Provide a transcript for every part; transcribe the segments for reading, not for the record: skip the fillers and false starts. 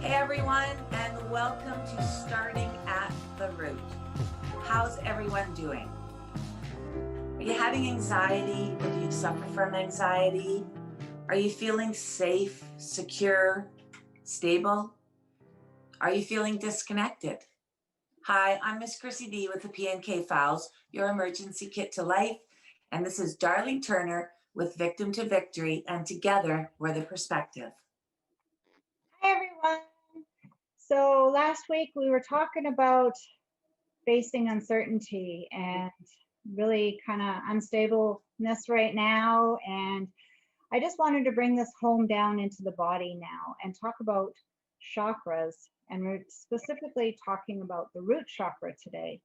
Hey everyone, and welcome to Starting at the Root. How's everyone doing? Are you having anxiety, or do you suffer from anxiety? Are you feeling safe, secure, stable? Are you feeling disconnected? Hi, I'm Miss Chrissy D with the PNK Files, your emergency kit to life, and this is Darlene Turner with Victim to Victory, and together we're the perspective. Hi everyone. So last week we were talking about facing uncertainty and really kind of unstableness right now. And I just wanted to bring this home down into the body now and talk about chakras. And we're specifically talking about the root chakra today.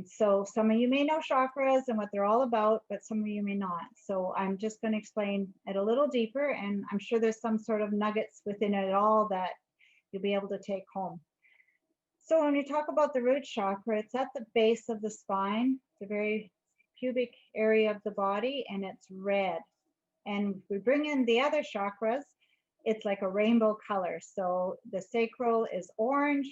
So some of you may know chakras and what they're all about, but some of you may not. So I'm just going to explain it a little deeper, and I'm sure there's some sort of nuggets within it all that you'll be able to take home. So when you talk about the root chakra, it's at the base of the spine, the very pubic area of the body, and it's red. And if we bring in the other chakras, it's like a rainbow color. So the sacral is orange.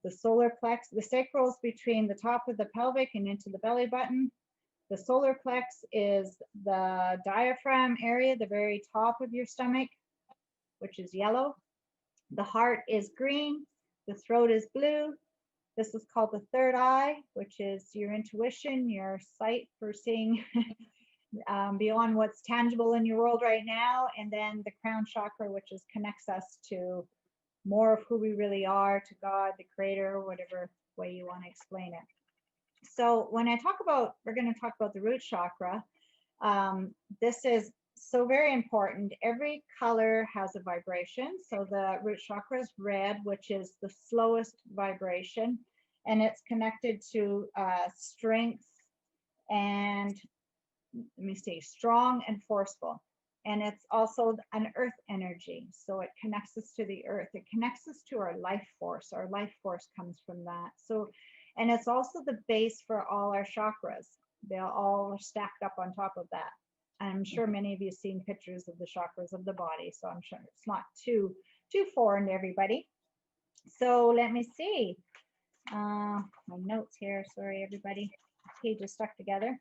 The solar plex, the sacral is between the top of the pelvic and into the belly button. The solar plex is the diaphragm area, the very top of your stomach, which is yellow. The heart is green. The throat is blue. This is called the third eye, which is your intuition, your sight for seeing beyond what's tangible in your world right now. And then the crown chakra, which connects us to more of who we really are, to God, the creator, whatever way you want to explain it. So when I talk about, we're going to talk about the root chakra. This is so very important. Every color has a vibration. So the root chakra is red, which is the slowest vibration, and it's connected to strength and, let me see, strong and forceful. And it's also an earth energy. So it connects us to the earth. It connects us to our life force. Our life force comes from that. So, and it's also the base for all our chakras. They all are stacked up on top of that. I'm sure many of you have seen pictures of the chakras of the body. So I'm sure it's not too foreign to everybody. So let me see. My notes here. Sorry, everybody. Pages stuck together.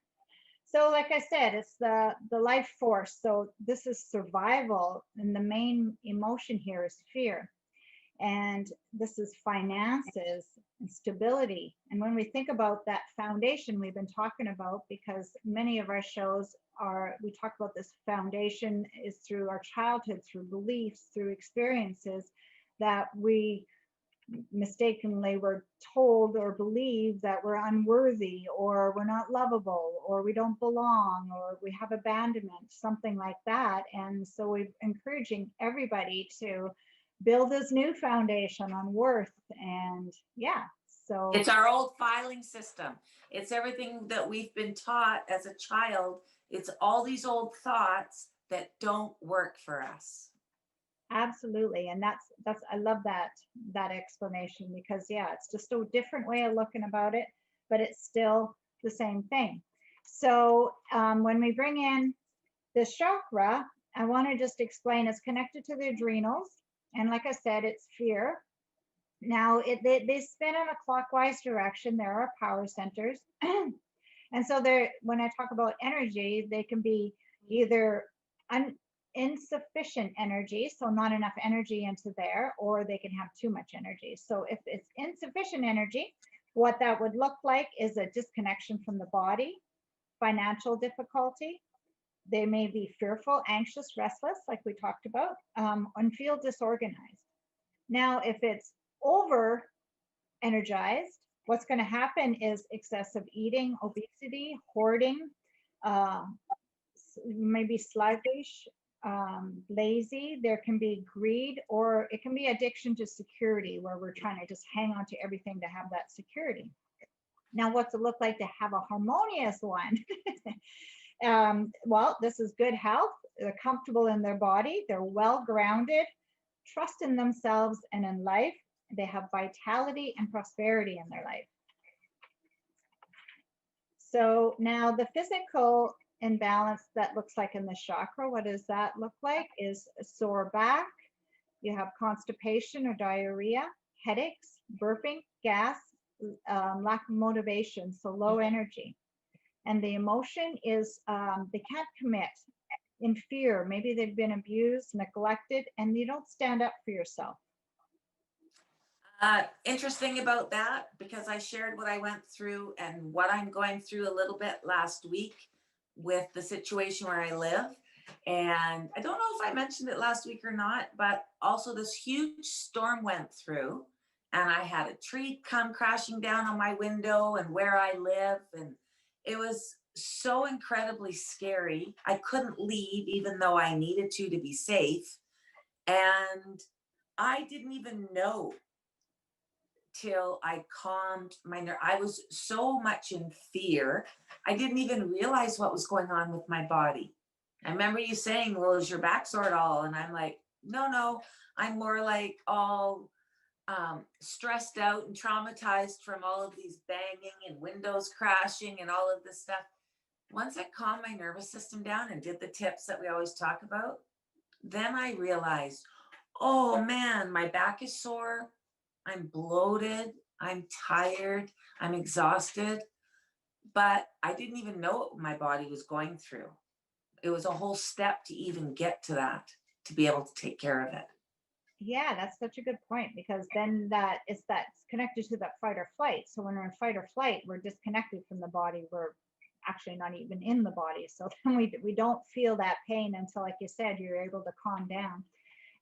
So like I said, it's the life force. So this is survival, and the main emotion here is fear. And this is finances and stability. And when we think about that foundation we've been talking about, because many of our shows we talk about this foundation is through our childhood, through beliefs, through experiences that we mistakenly were told or believe that we're unworthy, or we're not lovable, or we don't belong, or we have abandonment, something like that. And so we're encouraging everybody to build this new foundation on worth. And yeah, so it's our old filing system. It's everything that we've been taught as a child. It's all these old thoughts that don't work for us. Absolutely. And that's I love that explanation, because yeah, it's just a different way of looking about it, but it's still the same thing. So when we bring in this chakra, I want to just explain it's connected to the adrenals. And like I said, it's fear. Now they spin in a clockwise direction. There are power centers. And so when I talk about energy, they can be either insufficient energy, so not enough energy into there, or they can have too much energy. So if it's insufficient energy, what that would look like is a disconnection from the body, financial difficulty. They may be fearful, anxious, restless, like we talked about, and feel disorganized. Now, if it's over energized, what's going to happen is excessive eating, obesity, hoarding, maybe sluggish, lazy. There can be greed, or it can be addiction to security, where we're trying to just hang on to everything to have that security. Now, what's it look like to have a harmonious one? Well, this is good health. They're comfortable in their body. They're well grounded, trust in themselves and in life. They have vitality and prosperity in their life. So now the physical imbalance that looks like in the chakra, what does that look like? Is a sore back, You have constipation or diarrhea, headaches, burping, gas, lack of motivation, so low energy. And the emotion is they can't commit, in fear. Maybe they've been abused, neglected, and you don't stand up for yourself. Interesting about that, because I shared what I went through and what I'm going through a little bit last week with the situation where I live. And I don't know if I mentioned it last week or not, but also this huge storm went through and I had a tree come crashing down on my window and where I live. And it was so incredibly scary. I couldn't leave even though I needed to be safe. And I didn't even know till I calmed my nerve. I was so much in fear. I didn't even realize what was going on with my body. I remember you saying, well, is your back sore at all? And I'm like, no, I'm more like all stressed out and traumatized from all of these banging and windows crashing and all of this stuff. Once I calmed my nervous system down and did the tips that we always talk about, then I realized, oh man, my back is sore. I'm bloated. I'm tired. I'm exhausted. But I didn't even know what my body was going through. It was a whole step to even get to that, to be able to take care of it. Yeah, that's such a good point, because then that's connected to that fight or flight. So when we're in fight or flight, we're disconnected from the body. We're actually not even in the body. So then we don't feel that pain until, like you said, you're able to calm down.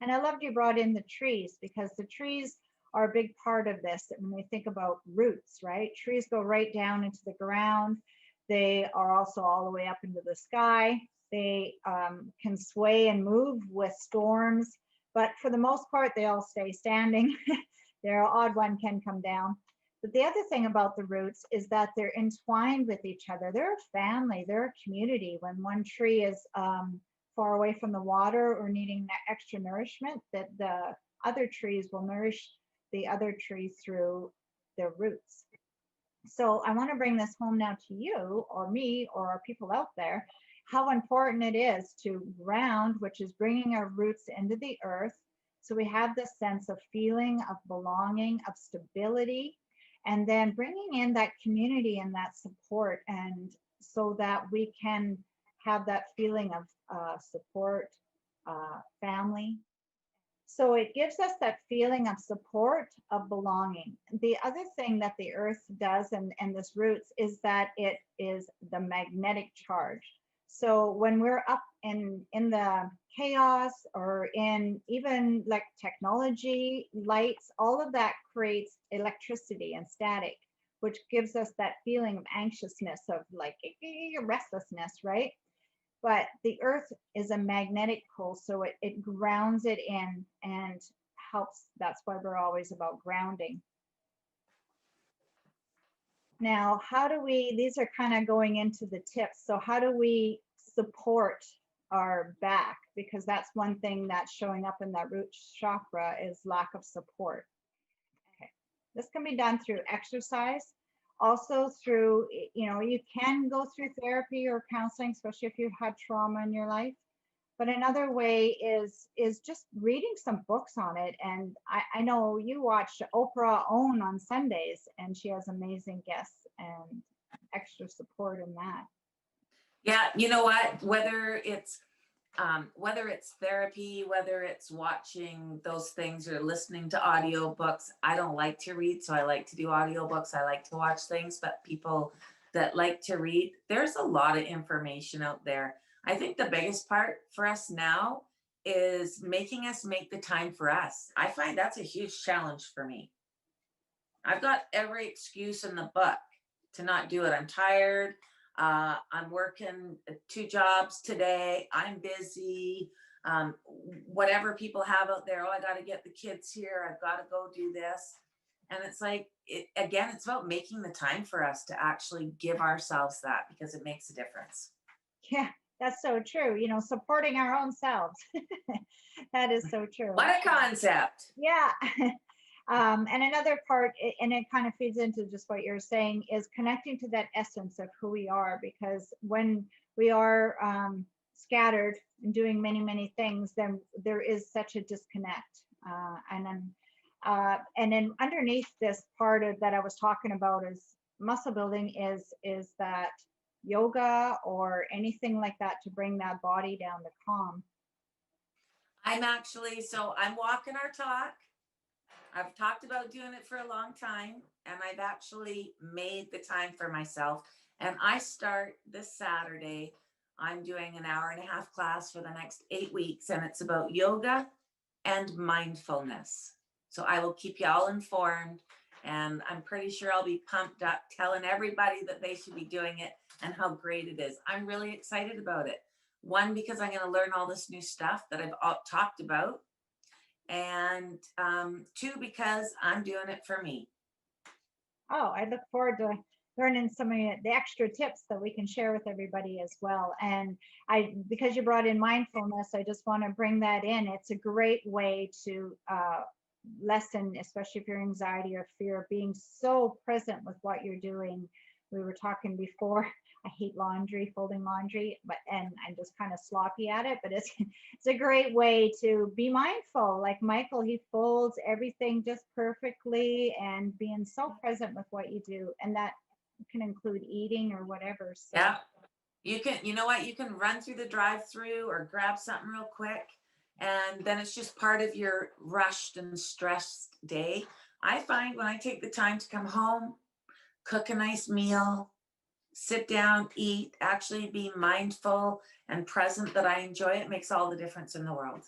And I loved you brought in the trees, because the trees are a big part of this. When we think about roots, right? Trees go right down into the ground. They are also all the way up into the sky. They can sway and move with storms, but for the most part, they all stay standing. Their odd one can come down. But the other thing about the roots is that they're entwined with each other. They're a family, they're a community. When one tree is far away from the water or needing extra nourishment, that the other trees will nourish the other trees through their roots. So I want to bring this home now to you or me or our people out there, how important it is to ground, which is bringing our roots into the earth. So we have this sense of feeling, of belonging, of stability, and then bringing in that community and that support, and so that we can have that feeling of support, family. So it gives us that feeling of support, of belonging. The other thing that the earth does, and this roots, is that it is the magnetic charge. So when we're up in the chaos, or in even like technology, lights, all of that creates electricity and static, which gives us that feeling of anxiousness, of like restlessness, right? But the earth is a magnetic pole, so it grounds it in and helps. That's why we're always about grounding. Now, how do we, these are kind of going into the tips. So how do we support our back? Because that's one thing that's showing up in that root chakra, is lack of support. Okay. This can be done through exercise. Also through, you can go through therapy or counseling, especially if you've had trauma in your life. But another way is just reading some books on it. And I know you watch Oprah OWN on Sundays, and she has amazing guests and extra support in that. Yeah, you know what? Whether it's therapy, whether it's watching those things or listening to audiobooks, I don't like to read, so I like to do audiobooks. I like to watch things, but people that like to read, there's a lot of information out there. I think the biggest part for us now is making us make the time for us. I find that's a huge challenge for me. I've got every excuse in the book to not do it. I'm tired. I'm working 2 jobs today. I'm busy. Whatever people have out there. Oh, I got to get the kids here. I've got to go do this. And it's like, again, it's about making the time for us to actually give ourselves that, because it makes a difference. Yeah, that's so true. Supporting our own selves. That is so true. What a concept. Yeah. And another part, and it kind of feeds into just what you're saying, is connecting to that essence of who we are. Because when we are scattered and doing many, many things, then there is such a disconnect. And then underneath this part of that I was talking about is muscle building is that yoga or anything like that to bring that body down to calm. I'm walking our talk. I've talked about doing it for a long time, and I've actually made the time for myself. And I start this Saturday. I'm doing an hour and a half class for the next 8 weeks, and it's about yoga and mindfulness. So I will keep you all informed, and I'm pretty sure I'll be pumped up telling everybody that they should be doing it and how great it is. I'm really excited about it. One, because I'm going to learn all this new stuff that I've talked about. And two, because I'm doing it for me. Oh, I look forward to learning some of the extra tips that we can share with everybody as well. And because you brought in mindfulness, I just want to bring that in. It's a great way to lessen, especially if you're anxiety or fear, being so present with what you're doing. We were talking before, I hate laundry, folding laundry, and I'm just kind of sloppy at it, but it's a great way to be mindful. Like Michael, he folds everything just perfectly and being so present with what you do. And that can include eating or whatever. So. Yeah. You know what? You can run through the drive-through or grab something real quick, and then it's just part of your rushed and stressed day. I find when I take the time to come home, cook a nice meal, sit down, eat, actually be mindful and present that I enjoy it, makes all the difference in the world.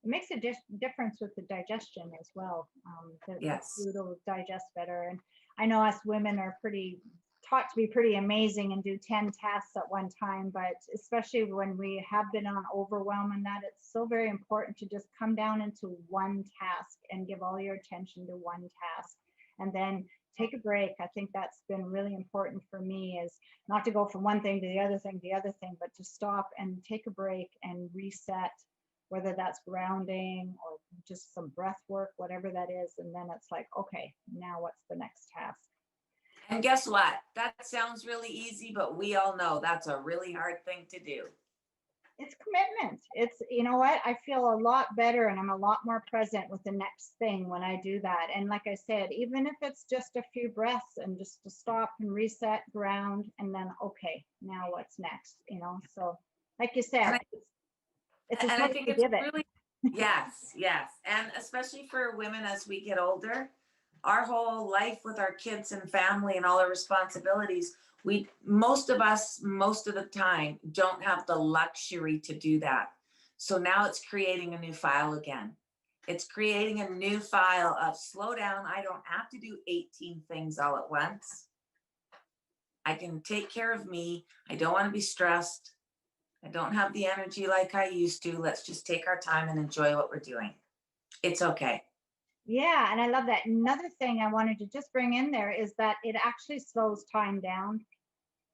It makes a difference with the digestion as well. Yes. The food will digest better. And I know us women are taught to be pretty amazing and do 10 tasks at one time, but especially when we have been on overwhelm and that, it's so very important to just come down into one task and give all your attention to one task. And then take a break. I think that's been really important for me, is not to go from one thing to the other thing, but to stop and take a break and reset, whether that's grounding or just some breath work, whatever that is. And then it's like, okay, now what's the next task? And guess what? That sounds really easy, but we all know that's a really hard thing to do. It's commitment. It's, you know what, I feel a lot better and I'm a lot more present with the next thing when I do that. And like I said, even if it's just a few breaths and just to stop and reset, ground, and then, okay, now what's next? So like you said, it's a I think it's give it. really, yes. And especially for women as we get older, our whole life with our kids and family and all our responsibilities, most of us, most of the time, don't have the luxury to do that. So now it's creating a new file again. It's creating a new file of slow down. I don't have to do 18 things all at once. I can take care of me. I don't want to be stressed. I don't have the energy like I used to. Let's just take our time and enjoy what we're doing. It's okay. Yeah, and I love that. Another thing I wanted to just bring in there is that it actually slows time down.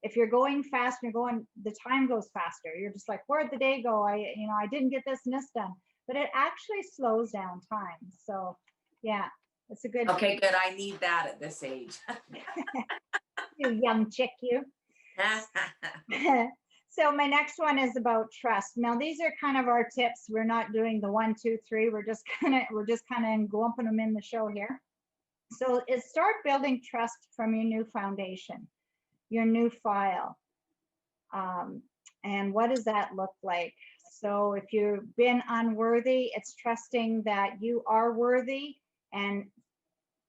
If you're going fast, the time goes faster. You're just like, where'd the day go? I didn't get this and this done. But it actually slows down time. So yeah, it's a good. Okay, good. I need that at this age. You young chick, you. So my next one is about trust. Now these are kind of our tips. We're not doing the 1, 2, 3. We're just kind of lumping them in the show here. So is start building trust from your new foundation, your new file. And what does that look like? So if you've been unworthy, it's trusting that you are worthy and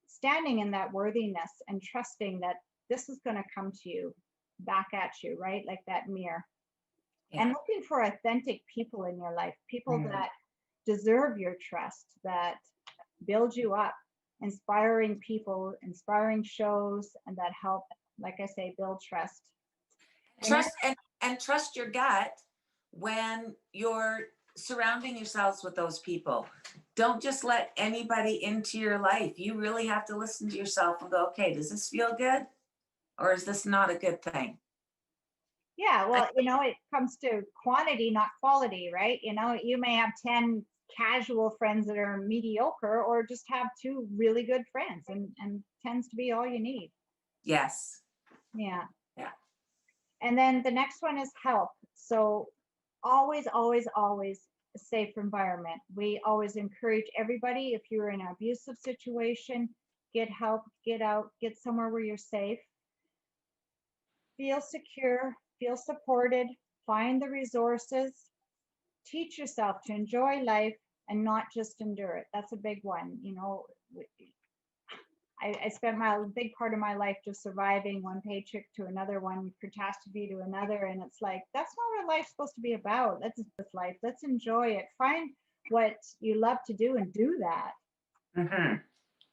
standing in that worthiness and trusting that this is going to come to you, back at you, right? Like that mirror. Yeah. And looking for authentic people in your life, people that deserve your trust, that build you up, inspiring people, inspiring shows, and that help, like I say, build trust. And trust your gut when you're surrounding yourselves with those people. Don't just let anybody into your life. You really have to listen to yourself and go, okay, does this feel good? Or is this not a good thing? Yeah, well, it comes to quantity, not quality, right? You may have 10 casual friends that are mediocre, or just have 2 really good friends, and tends to be all you need. Yes. Yeah. And then the next one is help. So always a safe environment. We always encourage everybody, if you're in an abusive situation, get help, get out, get somewhere where you're safe. Feel secure, feel supported, find the resources, teach yourself to enjoy life and not just endure it. That's a big one. You know, I spent my big part of my life just surviving one paycheck to another, one catastrophe to another. And it's like, that's not what life's supposed to be about. That's this life. Let's enjoy it. Find what you love to do and do that. Mm-hmm.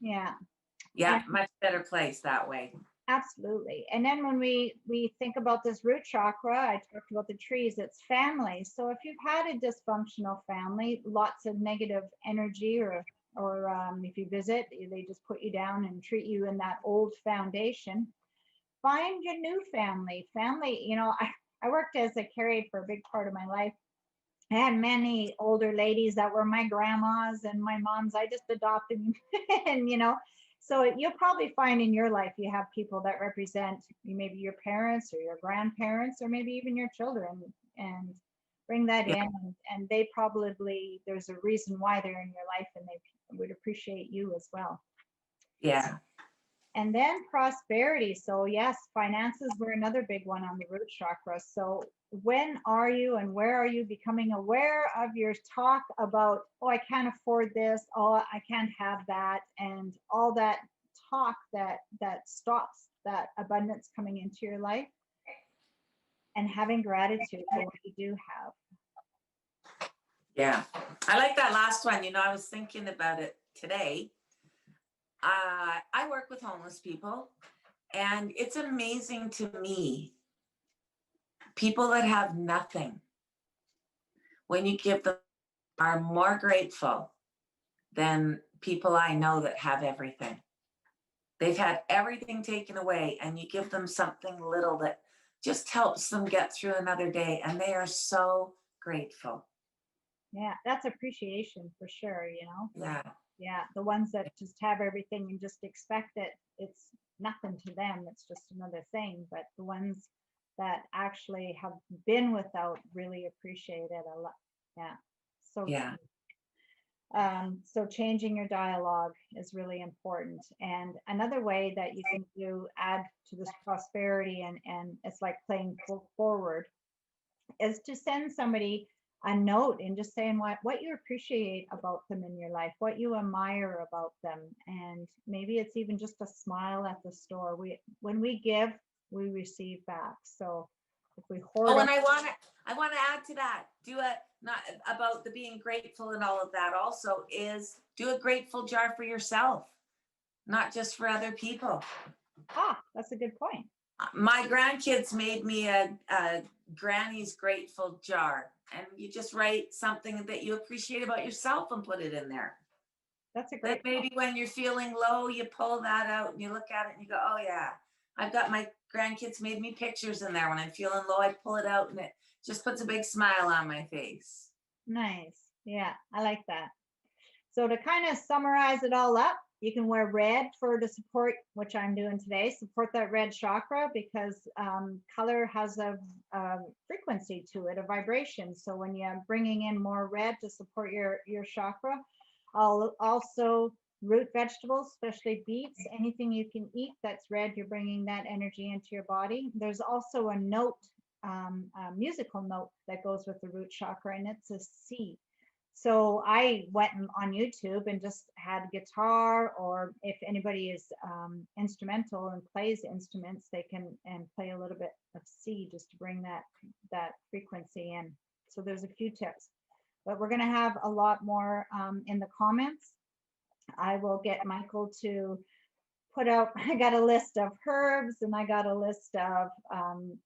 Yeah. Yeah, And much better place that way. absolutely. And then when we think about this root chakra, I talked about the trees, it's family. So if you've had a dysfunctional family, lots of negative energy, or if you visit, they just put you down and treat you in that old foundation. Find your new family. Family, you know, I worked as a carrier for a big part of my life. I had many older ladies that were my grandmas and my moms. I just adopted and you know, so you'll probably find in your life you have people that represent maybe your parents or your grandparents or maybe even your children, and bring that Yeah. in, and they probably, there's a reason why they're in your life and they would appreciate you as well. Yeah. And then prosperity. So yes, finances were another big one on the root chakra. So when are you and where are you becoming aware of your talk about, oh, I can't afford this, oh, I can't have that, and all that talk that stops that abundance coming into your life, and having gratitude for what you do have. Yeah. I like that last one. You know, I was thinking about it today. I work with homeless people, and it's amazing to me, people that have nothing, when you give them, are more grateful than people I know that have everything. They've had everything taken away, and you give them something little that just helps them get through another day, and they are so grateful. Yeah, that's appreciation for sure, you know. Yeah. Yeah, the ones that just have everything and just expect it, it's nothing to them, it's just another thing. But the ones that actually have been without really appreciate it a lot. Yeah, so Yeah. so changing your dialogue is really important. And another way that you can do, add to this prosperity, and it's like playing forward, is to send somebody a note and just saying what you appreciate about them in your life, what you admire about them. And maybe it's even just a smile at the store. When we give, we receive back. So if we hoard Oh, up, and I want to add to that. Do a, not about the being grateful and all of that, also is do a grateful jar for yourself, not just for other people. that's a good point. My grandkids made me a granny's grateful jar, and you just write something that you appreciate about yourself and put it in there. That's a That great maybe when you're feeling low, you pull that out and you look at it and you go, oh yeah, I've got my grandkids made me pictures in there. When I'm feeling low, I pull it out and it just puts a big smile on my face. nice. Yeah, I like that. So to kind of summarize it all up, you can wear red to support, which I'm doing today, support that red chakra, because color has a frequency to it, a vibration. So when you're bringing in more red to support your chakra, I'll also root vegetables, especially beets, anything you can eat that's red, you're bringing that energy into your body. There's also a note, a musical note that goes with the root chakra, and it's a C. So I went on YouTube and just had guitar, or if anybody is instrumental and plays instruments, they can and play a little bit of C just to bring that frequency in. So there's a few tips, but we're going to have a lot more in the comments. I will get Michael to put out, I got a list of herbs, and I got a list of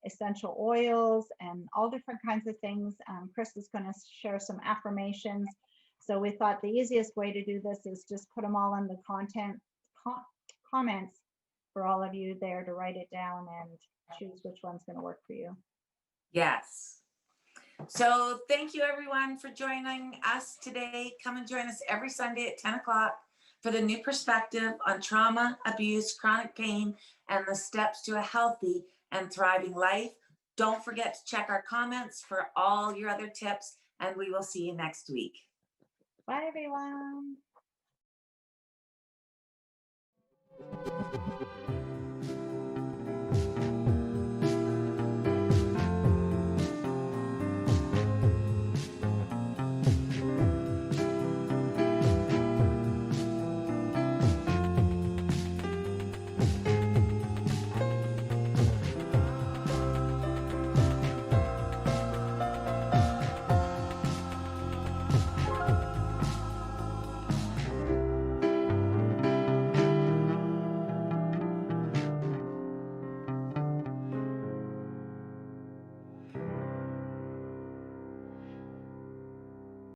essential oils and all different kinds of things. Chris is going to share some affirmations. So we thought the easiest way to do this is just put them all in the comments for all of you there to write it down and choose which one's going to work for you. Yes. So thank you everyone for joining us today. Come and join us every Sunday at 10 o'clock for the new perspective on trauma, abuse, chronic pain, and the steps to a healthy and thriving life. Don't forget to check our comments for all your other tips and we will see you next week. Bye, everyone.